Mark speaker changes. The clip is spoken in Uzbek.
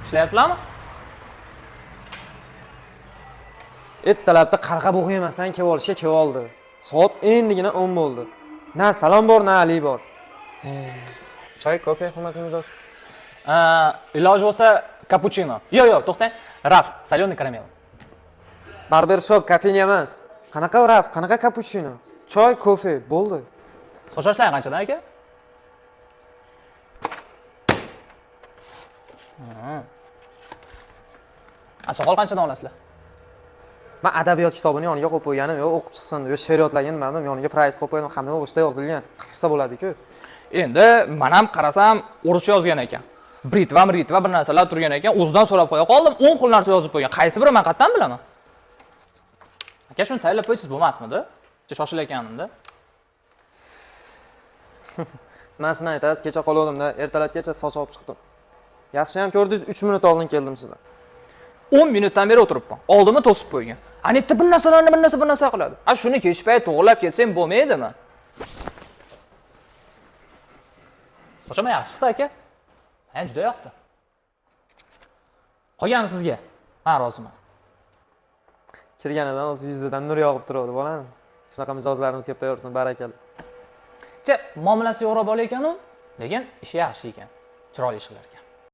Speaker 1: Ishlayapsizlarmi?
Speaker 2: Ertalabda qarg'a bug' yemasdan kelib olishga kelib oldi. Soat endigina 10 bo'ldi. Na salom bor, na Ali bor. Choy, kofe, hurmatli mijoz.
Speaker 1: Iloji bo'lsa cappuccino. Yo'q, to'xtang. Raf, soленый karamel.
Speaker 2: Barbershop, kafenya emas. Qanaqa raf, qanaqa cappuccino? Choy, kofe, bo'ldi.
Speaker 1: Sochlashlaring qanchadan aka? Soqol qanchadan olasizlar?
Speaker 2: Men adabiyot kitobini yoniga qo'yib qo'yganim, yo'q o'qib chiqsin deb she'riyotlarga nimadim, yoniga price qo'yib qo'ydim, hamma o'rishda yozilgan. Qarasa bo'ladi-ku.
Speaker 1: Endi men ham qarasam, o'rischa yozgan ekan. Britva bir narsalar turgan ekan, o'zidan so'rab qo'ya qoldim, 10 xil narsa yozib qo'ygan. Qaysi biri men qayerdan bilaman? Aka shuni tayyorlab qo'ysiz bo'lmasmidi? Shoshilayotganimda.
Speaker 2: Men sizga aytasiz, kecha qolganimda ertalabgacha soch olib chiqdim. Yaxshi ham ko'rdingiz, 3 minut oldin keldim sizdan.
Speaker 1: 10 minutdan beri o'tiribman. Oldimni to'sib qo'ygan. Anetta bir narsa qiladi. Shuni kech payt to'g'rilab kelsam bo'lmaydimi? Sochim yaxshi chiqdi aka. Juda yoqdi. Qolgani sizga. Men roziman.
Speaker 2: Kirganidan o'zi yuzidan nur yog'ib turadi, bolam. Shunaqa mijozlarimiz kelib qo'yaversin, barakalla.
Speaker 1: Muomalasi yo'g'roq bola ekan u, lekin ishi yaxshi ekan. Chiroyli ishlar ekan.